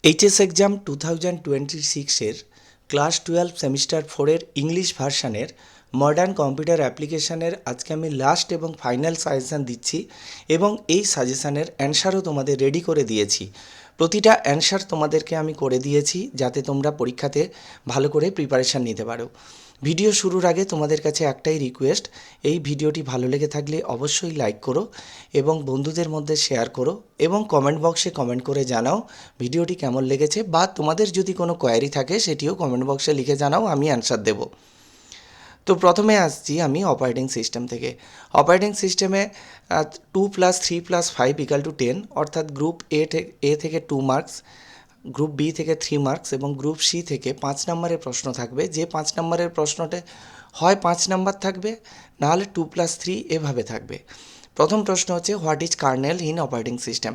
HS exam 2026-এর class 12 semester 4-এর English ভার্সানের মডার্ন কম্পিউটার অ্যাপ্লিকেশানের আজকে আমি লাস্ট এবং ফাইনাল সাজেশান দিচ্ছি এবং এই সাজেশানের অ্যান্সারও তোমাদের রেডি করে দিয়েছি। প্রতিটা অ্যান্সার তোমাদেরকে আমি করে দিয়েছি যাতে তোমরা পরীক্ষাতে ভালো করে প্রিপারেশান নিতে পারো। ভিডিও শুরুর আগে তোমাদের কাছে একটাই রিকোয়েস্ট, এই ভিডিওটি ভালো লেগে থাকলে অবশ্যই লাইক করো এবং বন্ধুদের মধ্যে শেয়ার করো এবং কমেন্ট বক্সে কমেন্ট করে জানাও ভিডিওটি কেমন লেগেছে, বা তোমাদের যদি কোনো কোয়ারি থাকে সেটিও কমেন্ট বক্সে লিখে জানাও, আমি অ্যান্সার দেব। তো প্রথমে আসছি আমি অপারেটিং সিস্টেম থেকে। অপারেটিং সিস্টেমে 2+3+5=10, অর্থাৎ গ্রুপ এ থেকে 2 মার্কস, গ্রুপ বি থেকে 3 মার্কস এবং গ্রুপ সি থেকে 5 নম্বরের প্রশ্ন থাকবে। যে 5 নম্বরের প্রশ্নটা হয় 5 নম্বর থাকবে, নাহলে 2+3 এভাবে থাকবে। প্রথম প্রশ্ন হচ্ছে, what is kernel in operating system?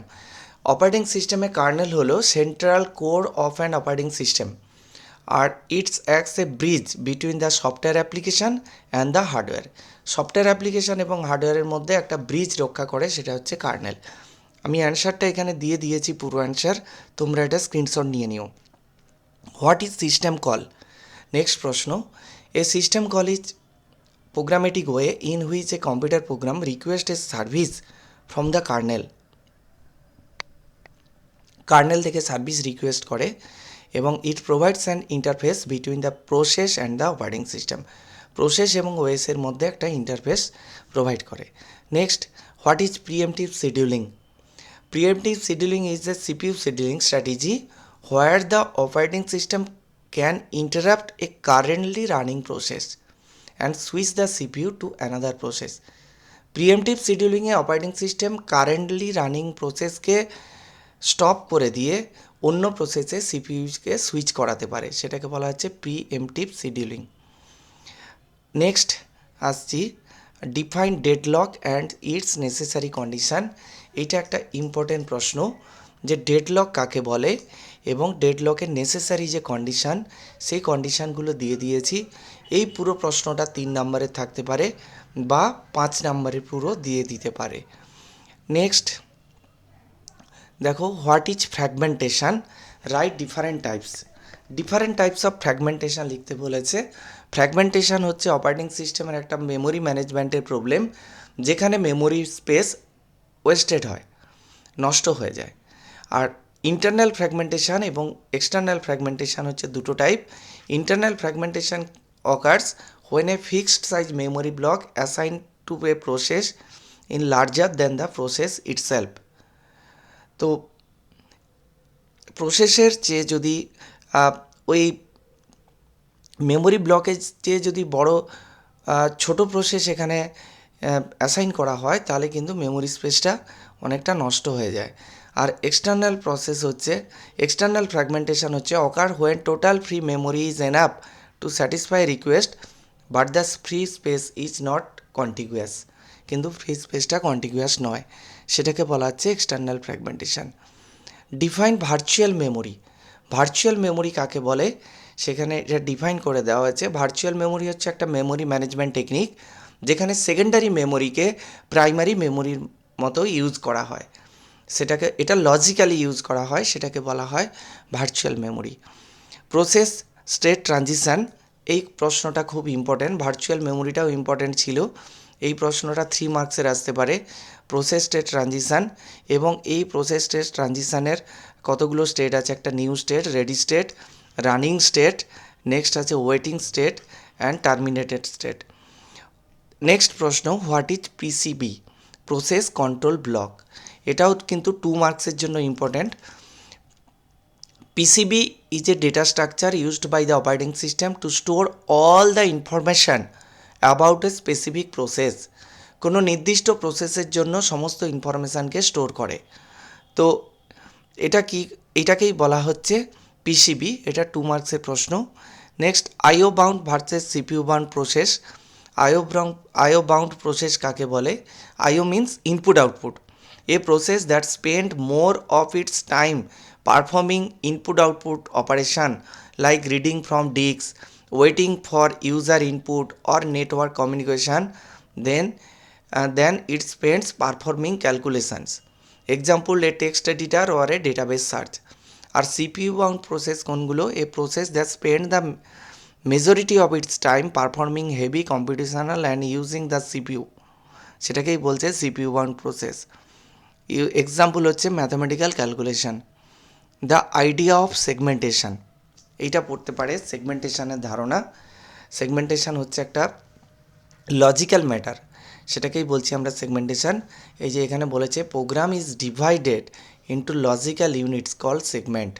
Operating সিস্টেমে কার্নেল হলো central core of an operating system, আর its acts a bridge between the software application and the hardware. Software application এবং হার্ডওয়্যারের মধ্যে একটা ব্রিজ রক্ষা করে, সেটা হচ্ছে কার্নেল। আমি অ্যান্সারটা এখানে দিয়ে দিয়েছি, পুরো অ্যান্সার, তোমরা এটা স্ক্রিনশট নিয়ে নিও। What is system call? Next প্রশ্ন, a system call is programmatic way in which a computer program request a service from the kernel. Kernel থেকে সার্ভিস রিকোয়েস্ট করে এবং it provides an interface between the process and the operating system. Process এবং ওএসের মধ্যে একটা interface provide করে। Next, what is preemptive scheduling? Preemptive scheduling is a CPU scheduling strategy where the operating system can interrupt a currently running process and switch the CPU to another process. Preemptive scheduling এ operating system currently running প্রসেসকে stop করে দিয়ে অন্য প্রসেসে সিপিইউকে switch করাতে পারে, সেটাকে বলা হচ্ছে প্রিএমটিভ শিডিউলিং। নেক্সট আসছি, define deadlock and it's necessary condition. এটা একটা ইম্পর্টেন্ট প্রশ্ন যে ডেডলক কাকে বলে এবং ডেডলকের নেসেসারি যে কন্ডিশান, সেই কন্ডিশানগুলো দিয়ে দিয়েছি। এই পুরো প্রশ্নটা 3 নম্বরের থাকতে পারে বা 5 নম্বরের পুরো দিয়ে দিতে পারে। নেক্সট দেখো, what is fragmentation? Right different types of fragmentation লিখতে বলেছে। ফ্র্যাগমেন্টেশন হচ্ছে অপারেটিং সিস্টেমের একটা মেমোরি ম্যানেজমেন্টের প্রবলেম, যেখানে মেমোরি স্পেস ওয়েস্টেড হয়, নষ্ট হয়ে যায়। আর ইন্টারনাল ফ্র্যাগমেন্টেশন এবং এক্সটার্নাল ফ্র্যাগমেন্টেশন হচ্ছে দুটো type. Internal fragmentation occurs when a fixed size memory block assigned to a process in larger than the process itself. তো প্রসেসের চেয়ে যদি ওই মেমোরি ব্লকের চেয়ে যদি বড় ছোট প্রসেস এখানে অ্যাসাইন করা হয়, তাহলে কিন্তু মেমোরি স্পেসটা অনেকটা নষ্ট হয়ে যায়। আর এক্সটার্নাল ফ্র্যাগমেন্টেশন হচ্ছে occur when total free memory is enough to satisfy request but the free space is not contiguous. কিন্তু ফ্রি স্পেসটা কন্টিগুয়াস নয়, সেটাকে বলা হচ্ছে external fragmentation. Define virtual memory. Virtual memory কাকে বলে সেখানে এটা ডিফাইন করে দেওয়া হয়েছে। ভার্চুয়াল মেমোরি হচ্ছে একটা মেমোরি ম্যানেজমেন্ট টেকনিক, যেখানে সেকেন্ডারি মেমোরিকে প্রাইমারি মেমোরির মতো ইউজ করা হয়, এটা লজিক্যালি ইউজ করা হয়, সেটাকে বলা হয় virtual memory. Process state transition, এই প্রশ্নটা খুব ইম্পর্ট্যান্ট, ভার্চুয়াল মেমোরিটাও ইম্পর্ট্যান্ট ছিল। এই প্রশ্নটা 3 মার্কসের আসতে পারে। প্রসেস স্টেট ট্রানজিশান, এবং এই প্রসেস স্টেট ট্রানজিশানের কতগুলো স্টেট আছে, একটা new state, ready state, running state, next আছে waiting state and terminated state. Next প্রশ্ন, what is PCB? Process control block. এটাও কিন্তু 2 মার্কসের জন্য important. PCB is a data structure used by the operating system to store all the information about a specific process. কোনো নির্দিষ্ট প্রসেসের জন্য সমস্ত ইনফরমেশানকে স্টোর করে। তো এটাকেই বলা হচ্ছে পিসিবি। এটা 2 মার্কসের প্রশ্ন। Next, IO bound versus CPU bound process. IO bound process কাকে বলে? IO means input output. A process that spend more of its time performing input-output operation like reading from disks, waiting for user input or network communication, then it spends performing calculations. Example, a text editor or a database search. আর CPU bound process কোনগুলো? A process that spend the majority of its time performing heavy computational and using the CPU, সেটাকেই বলছে CPU bound process. Example হচ্ছে mathematical calculation. The idea of segmentation, এইটা পড়তে পারে সেগমেন্টেশনের ধারণা। Segmentation হচ্ছে একটা লজিক্যাল ম্যাটার, সেটাকেই বলছি আমরা সেগমেন্টেশন। এই যে এখানে বলেছে programme is divided into logical units call segment.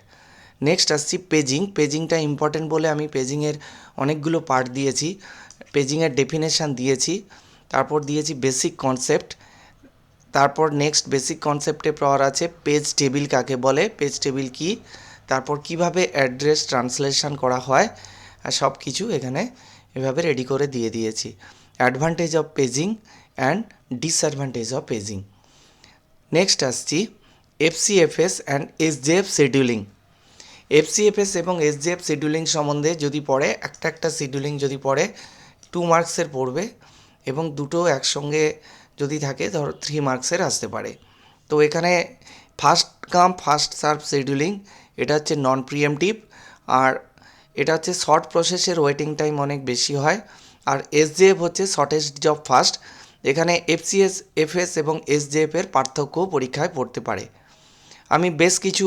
Next আসছি পেজিং। পেজিংটা ইম্পর্টেন্ট বলে আমি পেজিংয়ের অনেকগুলো পার্ট দিয়েছি, পেজিংয়ের ডেফিনেশান দিয়েছি, তারপর দিয়েছি বেসিক কনসেপ্ট, তারপর নেক্সট বেসিক কনসেপ্টে পর আছে পেজ টেবিল কাকে বলে, পেজ টেবিল কি, তারপর কিভাবে অ্যাড্রেস ট্রান্সলেশন করা হয়, আর সব কিছু এখানে এভাবে রেডি করে দিয়ে দিয়েছি। Advantage of paging and disadvantage of paging. Next আসছি এফসিএফএস অ্যান্ড এসজেএফ শিডিউলিং। এফসিএফএস এবং এসজেএফ শিডিউলিং সম্বন্ধে যদি পড়ে, একটা শিডিউলিং যদি পড়ে 2 মার্কসের পড়বে, এবং দুটো একসঙ্গে যদি থাকে ধরো 3 মার্কসের আসতে পারে। তো এখানে first come first serve scheduling, এটা হচ্ছে নন প্রিএমটিভ, আর এটা হচ্ছে শর্ট প্রসেসের ওয়েটিং টাইম অনেক বেশি হয়। আর এসজেএফ হচ্ছে শর্টেস্ট জব ফার্স্ট। এখানে এফএস এবং এসজেএফের পার্থক্য পরীক্ষায় পড়তে পারে। আমি বেশ কিছু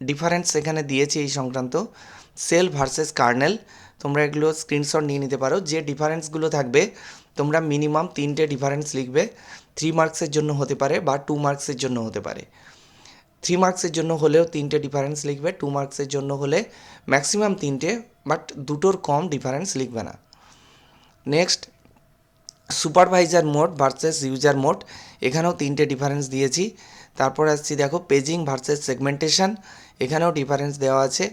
ডিফারেন্স এখানে দিয়েছি এই সংক্রান্ত। সেল ভার্সেস কার্নেল, তোমরা এগুলো স্ক্রিনশট নিয়ে নিতে পারো। যে ডিফারেন্সগুলো থাকবে তোমরা মিনিমাম 3টে ডিফারেন্স লিখবে। 3 মার্কসের জন্য হতে পারে বা 2 মার্কসের জন্য হতে পারে। 3 মার্কসের জন্য হলেও 3টে ডিফারেন্স লিখবে, 2 মার্কসের জন্য হলে ম্যাক্সিমাম 3টে, বাট দুটোর কম ডিফারেন্স লিখবে না। Next supervisor mode versus user mode, এখানেও 3টে ডিফারেন্স দিয়েছি। তারপর আসছি দেখো পেজিং ভার্সেস সেগমেন্টেশন, এখানেও ডিফারেন্স দেওয়া আছে।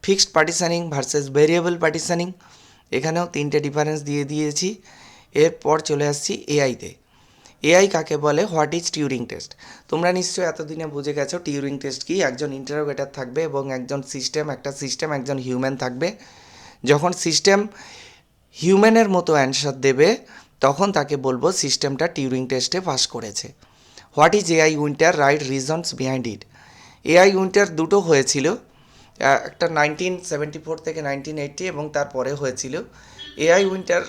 ফিক্সড পার্টিশানিং ভার্সেস ভেরিয়েবল পার্টিশানিং, এখানেও 3টে ডিফারেন্স দিয়ে দিয়েছি। এরপর চলে আসছি এআইতে। এআই কাকে বলে, হোয়াট ইজ টিউরিং টেস্ট? তোমরা নিশ্চয়ই এতদিনে বুঝে গেছো টিউরিং টেস্ট কি। একজন ইন্টারোগেটর থাকবে এবং একজন সিস্টেম, একজন হিউম্যান থাকবে। যখন সিস্টেম হিউম্যানের মতো অ্যান্সার দেবে তখন তাকে বলবো সিস্টেমটা টিউরিং টেস্টে পাস করেছে। What is AI winter, right reasons behind it. AI winter দুটো হয়েছিল, একটা 1974 থেকে 1980 এবং তারপরে হয়েছিল। এআই উইন্টার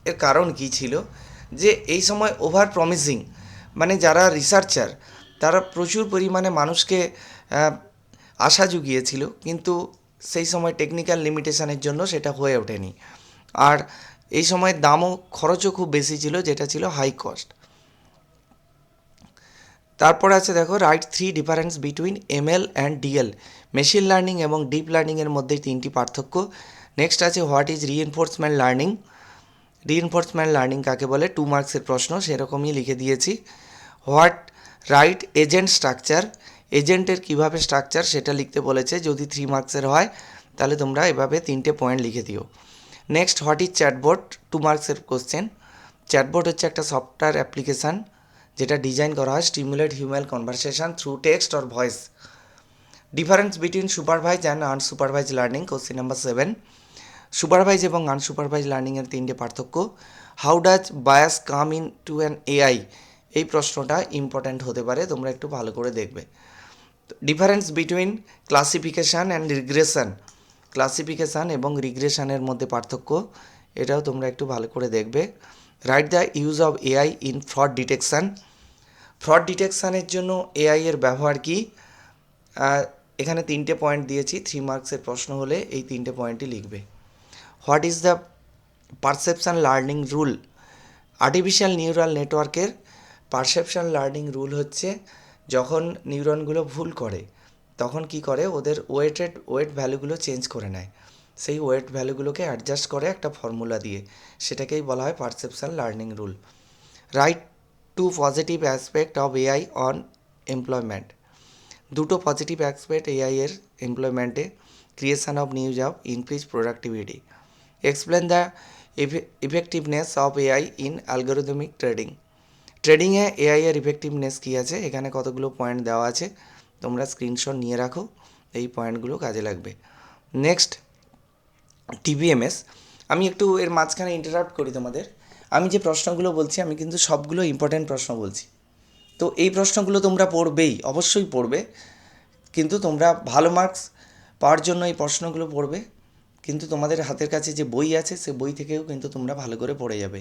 এর কারণ কী ছিল, যে এই সময় ওভার প্রমিসিং, মানে যারা রিসার্চার তারা প্রচুর পরিমাণে মানুষকে আশা জুগিয়েছিল, কিন্তু সেই সময় টেকনিক্যাল লিমিটেশনের জন্য সেটা হয়ে ওঠেনি। আর এই সময় দামও খরচও খুব বেশি ছিল, যেটা ছিল হাই কস্ট। তারপর আছে দেখো right 3 difference between ML and DL, machine learning এবং ডিপ লার্নিংয়ের মধ্যে 3টি পার্থক্য। নেক্সট আছে what is reinforcement learning. Reinforcement learning কাকে বলে, 2 মার্কসের প্রশ্ন, সেরকমই লিখে দিয়েছি। হোয়াট রাইট এজেন্ট স্ট্রাকচার, এজেন্টের কীভাবে স্ট্রাকচার সেটা লিখতে বলেছে। যদি 3 মার্কসের হয় তাহলে তোমরা এভাবে 3টে পয়েন্ট লিখে দিও। নেক্সট হোয়াট ইজ চ্যাটবোট, 2 মার্কসের কোশ্চেন। চ্যাটবোট হচ্ছে একটা সফটওয়্যার অ্যাপ্লিকেশান যেটা ডিজাইন করা হয় stimulate human conversation through text or voice. Difference between supervise and unsupervise learning, question number 7। Supervise এবং আনসুপারভাইজ লার্নিংয়ের 3টে পার্থক্য। How does bias come in to an AI, এই প্রশ্নটা ইম্পর্ট্যান্ট হতে পারে, তোমরা একটু ভালো করে দেখবে। Difference between classification and regression, classification এবং রিগ্রেশনের মধ্যে পার্থক্য, এটাও তোমরা একটু ভালো করে দেখবে। Write the use of AI in fraud detection, fraud ডিটেকশানের জন্য এআই এর ব্যবহার কী। এখানে 3টে পয়েন্ট দিয়েছি, 3 মার্কসের প্রশ্ন হলে এই 3টে পয়েন্টই লিখবে। What is the perception learning rule, artificial neural নেটওয়ার্কের পারসেপশান লার্নিং রুল হচ্ছে যখন নিউরনগুলো ভুল করে তখন কি করে, ওদের ওয়েট ভ্যালুগুলো চেঞ্জ করে নেয়, সেই ওয়েট ভ্যালুগুলোকে অ্যাডজাস্ট করে একটা ফর্মুলা দিয়ে, সেটাকেই বলা হয় perception learning rule. Write 2 positive aspect of AI on employment, দুটো পজিটিভ অ্যাসপেক্ট এআই এর এমপ্লয়মেন্টে, creation of new job, increase productivity. Explain the effectiveness of AI in algorithmic trading, ট্রেডিংয়ে এআই এর ইফেক্টিভনেস কী আছে, এখানে কতগুলো পয়েন্ট দেওয়া আছে, তোমরা স্ক্রিনশট নিয়ে রাখো, এই পয়েন্টগুলো কাজে লাগবে। নেক্সট টিবিএমএস, আমি একটু এর মাঝখানে ইন্টারাপ্ট করি তোমাদের। আমি যে প্রশ্নগুলো বলছি আমি কিন্তু সবগুলো ইম্পর্ট্যান্ট প্রশ্ন বলছি, তো এই প্রশ্নগুলো তোমরা পড়বেই, অবশ্যই পড়বে। কিন্তু তোমরা ভালো মার্কস পাওয়ার জন্য এই প্রশ্নগুলো পড়বে, কিন্তু তোমাদের হাতের কাছে যে বই আছে সে বই থেকেও কিন্তু তোমরা ভালো করে পড়ে যাবে।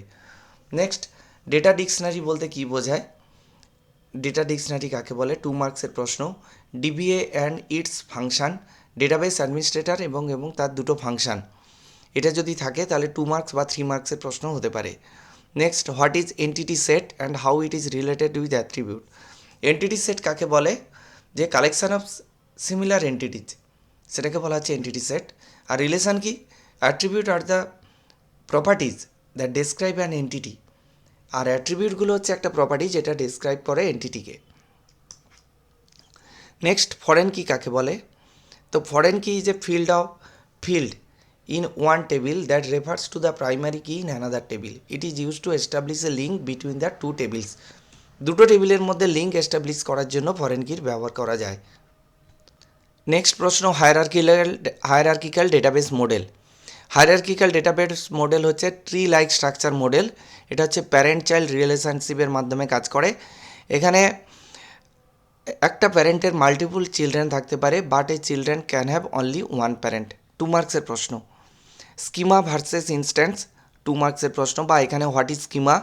নেক্সট, ডেটা ডিকশনারি বলতে কী বোঝায়? ডেটা ডিকশনারি কাকে বলে? 2 মার্কসের প্রশ্ন। DBA and it's function, database administrator এবং তার দুটো ফাংশান, এটা যদি থাকে তাহলে 2 মার্কস বা 3 মার্কসের প্রশ্ন হতে পারে। Next, what is entity set and how it is related with attribute. Entity set কাকে বলে? যে কালেকশন অফ সিমিলার এন্টিটিজ, সেটাকে বলা হচ্ছে এন্টিটি সেট। আর রিলেশন কি? অ্যাট্রিবিউট আর the properties that describe an entity. আর অ্যাট্রিবিউটগুলো হচ্ছে একটা প্রপার্টি যেটা ডেসক্রাইব করে এন্টিটিকে। নেক্সট, ফরেন কি কাকে বলে? তো ফরেন কি is a field in one table that refers to the primary key in another table. It is used to establish a link between the two tables. দুটো টেবিলের মধ্যে লিঙ্ক এস্টাবলিশ করার জন্য ফরেন কির ব্যবহার করা যায়। নেক্সট প্রশ্ন, hierarchical database model. Hierarchical database model হচ্ছে ট্রি লাইক স্ট্রাকচার মডেল। এটা হচ্ছে প্যারেন্ট চাইল্ড রিলেশনশিপের মাধ্যমে কাজ করে। এখানে একটা প্যারেন্টের মাল্টিপল চিলড্রেন থাকতে পারে, but A children can have only one parent. 2 মার্কসের প্রশ্ন। স্কিমা ভার্সেস ইনস্ট্যান্স, 2 মার্কসের প্রশ্ন, বা এখানে what is schema,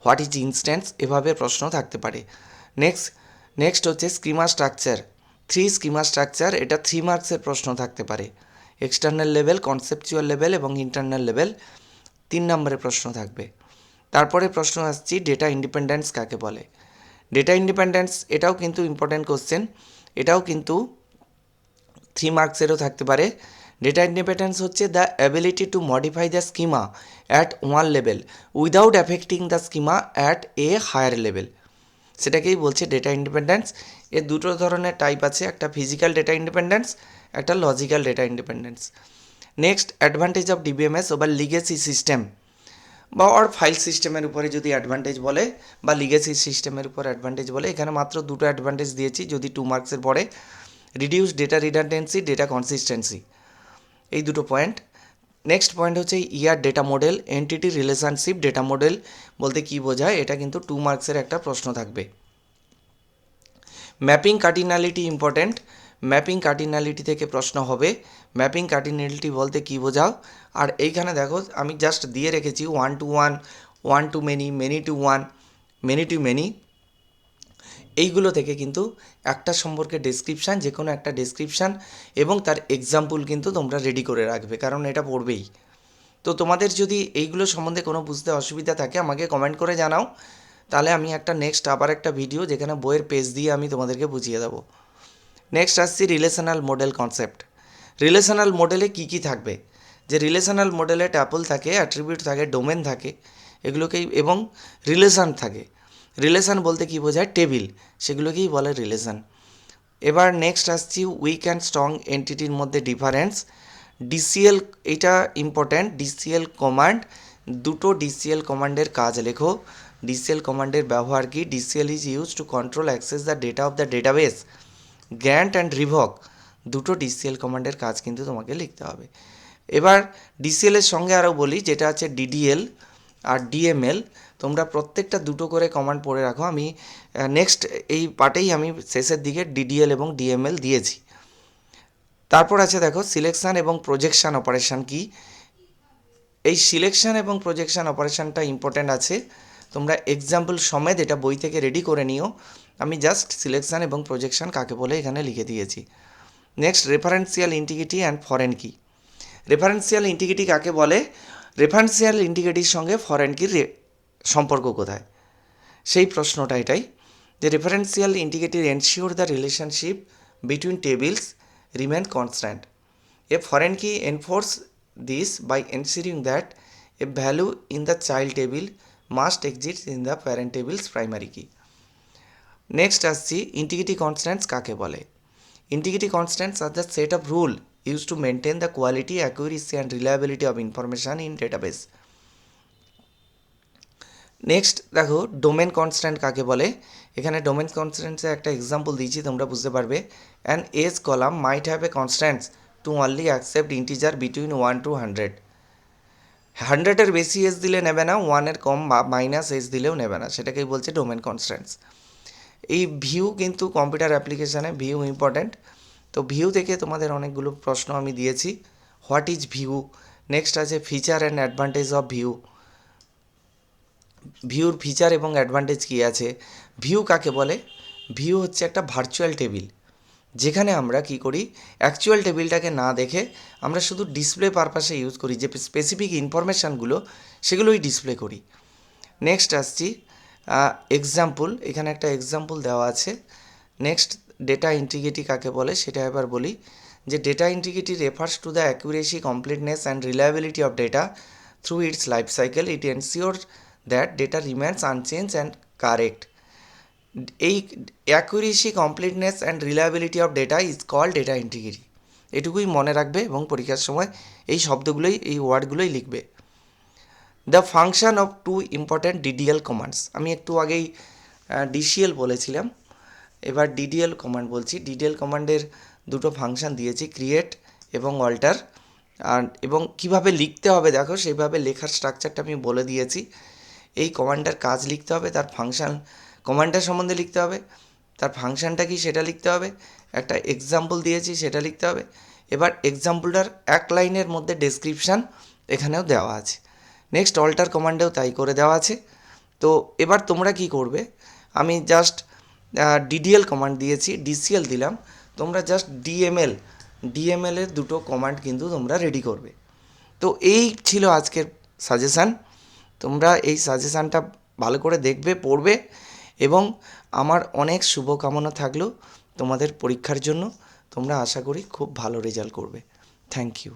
what is instance, এভাবে প্রশ্ন থাকতে পারে। নেক্সট হচ্ছে স্কিমা স্ট্রাকচার। 3 স্কিমা স্ট্রাকচার, এটা 3 মার্কসের প্রশ্ন থাকতে পারে। এক্সটার্নাল লেভেল, কনসেপচুয়াল লেভেল এবং ইন্টারনাল লেভেল 3 নম্বরের প্রশ্ন থাকবে। তারপরে প্রশ্ন আসছি, ডেটা ইন্ডিপেন্ডেন্স কাকে বলে? ডেটা ইন্ডিপেন্ডেন্স এটাও কিন্তু ইম্পর্ট্যান্ট কোশ্চেন, এটাও কিন্তু 3 মার্কসেরও থাকতে পারে। ডেটা ইন্ডিপেন্ডেন্স হচ্ছে the ability to modify the schema at one level without affecting the schema at a higher level, সেটাকেই বলছে ডেটা ইন্ডিপেন্ডেন্স। এর দুটো ধরনের টাইপ আছে, একটা ফিজিক্যাল ডেটা ইন্ডিপেন্ডেন্স, একটা logical data independence. Next, advantage of DBMS over legacy system বা file সিস্টেমের উপরে যদি অ্যাডভান্টেজ বলে বা লিগেসি সিস্টেমের উপর অ্যাডভান্টেজ বলে, এখানে মাত্র দুটো অ্যাডভান্টেজ দিয়েছি যদি 2 মার্কসের পড়ে। Reduce data redundancy, data consistency, এই দুটো পয়েন্ট। নেক্সট পয়েন্ট হচ্ছে ER data model, entity relationship data model বলতে কী বোঝায়, এটা কিন্তু 2 মার্কসের একটা প্রশ্ন থাকবে। Mapping cardinality important, mapping cardinality থেকে প্রশ্ন হবে। ম্যাপিং কার্ডিনালিটি বলতে কী বোঝাও? আর এইখানে দেখো আমি জাস্ট দিয়ে রেখেছি 1 to 1, 1 to many, many to 1, many to many। এইগুলো থেকে কিন্তু একটা সম্পর্কে ডেসক্রিপশান, যে কোনো একটা ডেসক্রিপশান এবং তার এক্সাম্পল কিন্তু তোমরা রেডি করে রাখবে, কারণ এটা পড়বেই। তো তোমাদের যদি এইগুলো সম্বন্ধে কোনো বুঝতে অসুবিধা থাকে আমাকে কমেন্ট করে জানাও, তাহলে আমি আবার একটা ভিডিও যেখানে বইয়ের পেজ দিয়ে আমি তোমাদেরকে বুঝিয়ে দেবো। নেক্সট আসছি রিলেশনাল মডেল কনসেপ্ট। রিলেশনাল মডেলে কী কী থাকবে? যে রিলেশনাল মডেলে ট্যাপল থাকে, অ্যাট্রিবিউট থাকে, ডোমেন থাকে, এগুলোকেই, এবং রিলেশান থাকে। রিলেশান বলতে কী বোঝায়? টেবিল, সেগুলোকেই বলে রিলেশান। এবার নেক্সট আসছি উইক অ্যান্ড স্ট্রং এন্টিটির মধ্যে ডিফারেন্স। ডিসিএল, এটা ইম্পর্ট্যান্ট। ডিসিএল কমান্ড, দুটো ডিসিএল কমান্ডের কাজ লেখো। ডিসিএল কমান্ডের ব্যবহার কি? DCL is use to control access the data of the database. Grant and revoke, দুটো ডিসিএল কমান্ডের কাজ কিন্তু তোমাকে লিখতে হবে। এবার ডিসিএলের সঙ্গে আরও বলি, যেটা আছে ডিডিএল আর ডিএমএল। তোমরা প্রত্যেকটা দুটো করে কমান্ড পড়ে রাখো। আমি নেক্সট এই পার্টেই আমি শেষের দিকে ডিডিএল এবং ডিএমএল দিয়েছি। তারপর আছে দেখো সিলেকশান এবং প্রজেকশান অপারেশান কি। এই সিলেকশান এবং প্রজেকশান অপারেশানটা ইম্পর্ট্যান্ট আছে, তোমরা এক্সাম্পল সমেত এটা বই থেকে রেডি করে নিও। আমি জাস্ট সিলেকশান এবং প্রজেকশান কাকে বলে এখানে লিখে দিয়েছি। Next, referential integrity and foreign কি। রেফারেন্সিয়াল ইন্টিগ্রিটি কাকে বলে? রেফারেন্সিয়াল ইন্টিগ্রিটির সঙ্গে ফরেন কির সম্পর্ক কোথায়, সেই প্রশ্নটা এটাই, যে referential integrity ensure the relationship between tables remain constant. A foreign key enforce this by ensuring that a value in the child table must exist in the parent tables primary key. Next আসছি integrity constants কাকে বলে। Integrity constants are the set of rules used to maintain the quality, accuracy and reliability of information in database. Next দেখো domain constant কাকে বলে। এখানে domain কনস্ট্যান্টসে একটা example দিয়েছি, তোমরা বুঝতে পারবে। An age column might have a constants to only accept integer between 1 to 100। 100-এর বেশি এজ দিলে নেবে না, 1-এর কম বা মাইনাস এজ দিলেও নেবে না, সেটাকেই বলছে ডোমেন কনস্ট্যান্টস। এই ভিউ কিন্তু কম্পিউটার অ্যাপ্লিকেশানে ভিউ ইম্পর্ট্যান্ট। তো ভিউ থেকে তোমাদের অনেকগুলো প্রশ্ন আমি দিয়েছি। হোয়াট ইজ ভিউ, নেক্সট আছে feature and advantage of view, ভিউর ফিচার এবং অ্যাডভান্টেজ কী আছে, ভিউ কাকে বলে। ভিউ হচ্ছে একটা ভার্চুয়াল টেবিল, যেখানে আমরা কি করি, অ্যাকচুয়াল টেবিলটাকে না দেখে আমরা শুধু ডিসপ্লে পারপাসে ইউজ করি, যে স্পেসিফিক ইনফরমেশানগুলো সেগুলোই ডিসপ্লে করি। নেক্সট আসছি এক্সাম্পল, এখানে একটা এক্সাম্পল দেওয়া আছে। নেক্সট ডেটা ইন্টিগ্রিটি কাকে বলে সেটা এবার বলি, যে data integrity refers to the accuracy, completeness and reliability of data through its life cycle. It ensure that data remains unchanged and correct. এই accuracy, completeness and reliability of data is called data integrity. এটুকুই মনে রাখবে এবং পরীক্ষার সময় এই শব্দগুলোই, এই ওয়ার্ডগুলোই লিখবে। The function of two important DDL commands, আমি একটু আগেই ডিসিএল বলেছিলাম, এবার ডিডিএল কমান্ড বলছি। ডিডিএল কমান্ডের দুটো ফাংশন দিয়েছি, ক্রিয়েট এবং অল্টার। আর এবং কিভাবে লিখতে হবে দেখো, সেইভাবে লেখার স্ট্রাকচারটা আমি বলে দিয়েছি। এই কমান্ডটার কাজ লিখতে হবে, তার ফাংশন, কমান্ডটার সম্বন্ধে লিখতে হবে, তার ফাংশনটা কি সেটা লিখতে হবে, একটা এক্সাম্পল দিয়েছি সেটা লিখতে হবে। এবার এক্সাম্পলটার এক লাইনের মধ্যে ডেসক্রিপশান এখানেও দেওয়া আছে। নেক্সট অল্টার কমান্ডেও তাই করে দেওয়া আছে। তো এবার তোমরা কি করবে, আমি জাস্ট ডিডিএল কমান্ড দিয়েছি, ডিসিএল দিলাম, তোমরা জাস্ট ডিএমএলের দুটো কমান্ড কিন্তু তোমরা রেডি করবে। তো এই ছিল আজকের সাজেশান। তোমরা এই সাজেশানটা ভালো করে দেখবে, পড়বে, এবং আমার অনেক শুভকামনা থাকলো তোমাদের পরীক্ষার জন্য। তোমরা আশা করি খুব ভালো রেজাল্ট করবে। Thank you.